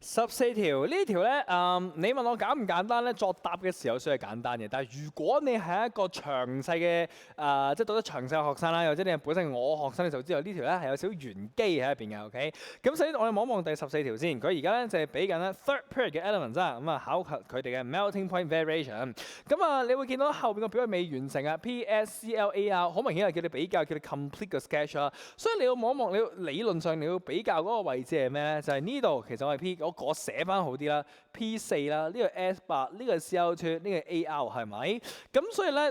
14條呢條咧，你問我簡唔簡單咧？作答嘅時候算係簡單嘅，但係如果你係一個詳細嘅即係讀得詳細嘅學生啦，或者你係本身我學生，你就知道呢條咧係有少少玄機喺入邊嘅。OK，咁首先我哋望一望第14條先，佢而家咧就係俾緊咧 third period 嘅 elements 啦，咁啊考核佢哋嘅 melting point variation。咁啊，你會見到後邊個表係未完成啊，PSCLAR 好明顯係叫你比較，叫你 complete 個 sketch 啦。所以你要望一望，你要理論上你要比較嗰個位置係咩咧？就係呢度，其實我係 P。我寫翻好啲啦 ，P4 啦，呢個 S8，呢個 CO2，呢個 AR 係咪？咁所以咧，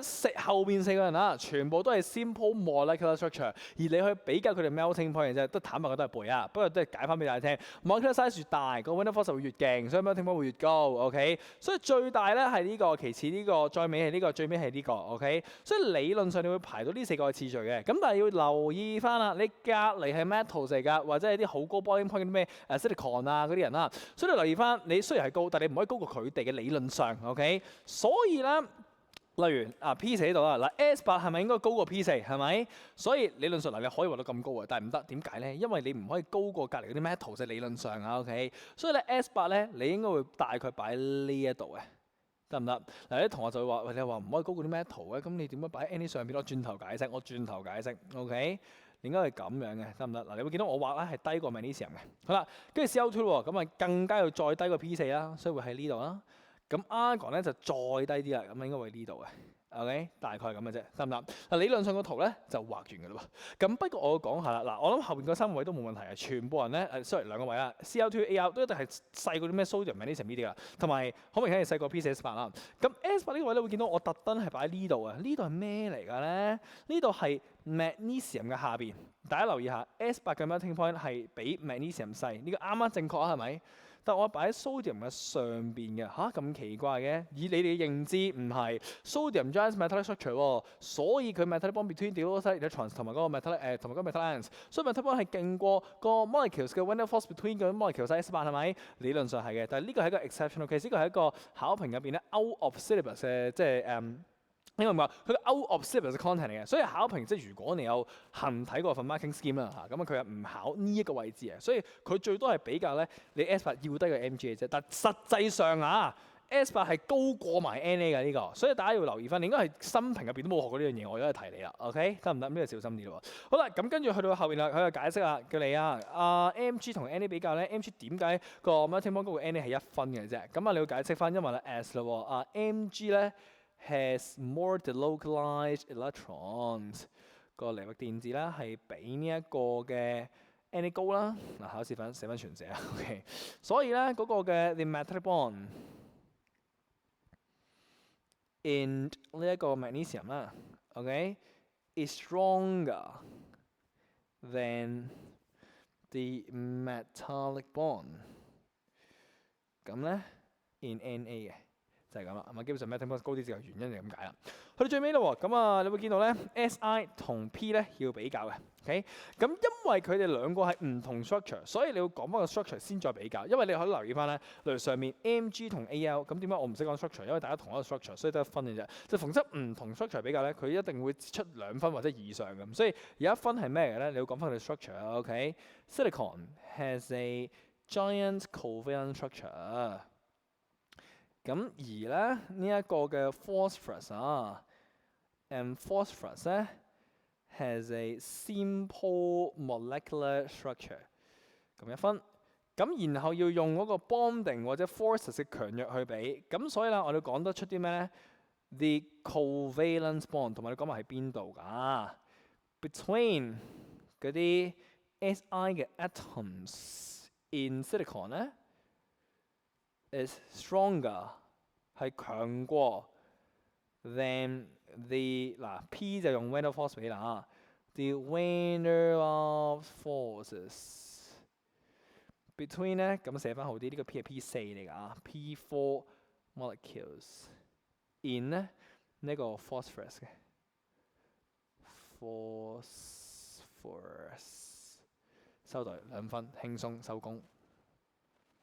後邊4個人啊，全部都係 simple molecular structure，而你去比較佢哋 melting point 嘅啫，都坦白覺得係背啊。不過都係解翻俾大家聽 ，molecular size 越大，個 Van der Waals 會越勁，所以 melting point 會越高。OK， 所以最大咧係呢個，其次呢個，再尾係呢個，最尾係呢個。OK， 所以理論上你會排到呢4個次序嘅。咁但係要留意翻啦，你隔離係 metals 嚟㗎，或者係啲好高 boiling point 嗰啲咩silicon 啊嗰啲人啦。所以你留意翻，你雖然係高，但係你唔可以高過佢哋嘅理論上 ，OK？ 所以咧，例如P 4呢度啦，嗱 S8係咪應該高過 P4 係咪？所以理論上嗱你可以畫到咁高嘅，但係唔得，點解咧？因為你唔可以高過隔離嗰啲 metals 嘅理論上啊 ，OK？ 所以咧 S8咧，你應該會大概擺喺呢一度嘅，得唔得？嗱啲同學就會話：喂，你話唔可以高過啲 metal 嘅，咁你點樣擺喺 NA 上邊？我轉頭解釋 ，OK？應該係咁樣嘅，得唔得？嗱，你會見到我畫咧係低過 magnesium 嘅。好啦，跟住 CO2 喎，咁啊更加要再低過 P4 啦，所以會喺呢度啦。咁 argon 咧就再低啲啦，咁應該會呢度嘅。OK， 大概係咁嘅啫，得唔得？嗱，理論上個圖咧就畫完㗎啦喎。咁不過我要講下啦，嗱，我諗後邊嗰3個位都冇問題嘅，全部人咧sorry 2個位啊 ，CO2、AR 都一定係細過啲咩 sodium、magnesium 呢啲㗎，同埋好明顯係細過 P4、S8 啦。咁 S8 呢個位咧會見到我特登係擺喺呢度啊，呢度係咩嚟㗎咧？呢度係 magnesium 嘅下邊，大家留意下 S8 嘅 melting point 係比 magnesium 細，呢個啱啱正確啊，係咪？但我擺喺 sodium 嘅上邊嘅，咁奇怪嘅，以你哋嘅認知唔係 sodium joins metallic structure 喎，所以佢 metallic bond between the electrons 同埋嗰個 metallic 同埋嗰個 metallic ions，所以 metallic bond 係勁過個 molecules 嘅 Van der Waals between 嗰啲 molecules S8 係咪？理論上係嘅，但係呢個係一個 exceptional case，呢個係一個考評入邊咧 out of syllabus 嘅，即係應該唔係佢 out of syllabus 嘅 content 嚟嘅，所以考評即係如果你有幸睇過份 marking scheme 啦嚇，咁佢係唔考呢一個位置嘅，所以佢最多係比較咧你 S8 要低過 Mg 嘅啫，但實際上S8 係高過埋 Na 嘅呢個，所以大家要留意翻，你應該係新評入邊都冇學過呢樣嘢，我而家提你啦 ，OK 得唔得？呢個小心啲咯。好啦，咁跟住去到後邊啦，佢就解釋啦，叫你Mg 同 Na 比較咧 ，Mg 點解個 melting point 高過 Na 係1分嘅啫？咁你要解釋翻，因為咧 S 咯Mg 咧。has more delocalized electrons 個離域電子咧係比呢一個嘅 Na 高啦。嗱，考試寫翻全寫啊 ，OK。所以咧嗰個嘅 the metallic bond in 呢一個 magnesium 啦 ，OK is stronger than the metallic bond。咁咧 in Na 嘅。就係咁啦，基本上 melting point 高啲就係原因就係咁解啦。去到最尾咯喎，咁你會見到咧 Si 同 P 咧要比較嘅 ，OK？ 咁因為佢哋兩個係唔同 structure，所以你要講翻個 structure 先再比較。因為你可以留意翻咧，例如上面 Mg 同 Al， 咁點解我唔識講 structure？因為大家同一個 structure，所以得1分嘅啫。就逢則唔同 structure 比較咧，佢一定會出2分或者以上咁。所以有1分係咩嘅咧？你要講翻佢哋 structure，OK？Silicon has a giant covalent structure。咁而咧呢一個嘅 phosphorus phosphorus 咧 has a simple molecular structure， 咁1分。咁然後要用嗰個 bonding 或者 forces 嘅強弱去比，咁所以咧我哋講得出啲咩咧 ？The covalent bond 同埋你講埋喺邊度㗎 ？Between 嗰啲 Si 嘅 atoms in silicon 咧。is stronger 係強過 than the P 就用 Van der Waals 比啦 the Van der Waals forces between 咧咁寫翻好啲，呢個 P 係 P4 嚟㗎P4 molecules in 咧呢個 phosphorus 嘅 phosphorus 收隊2分，輕鬆收工。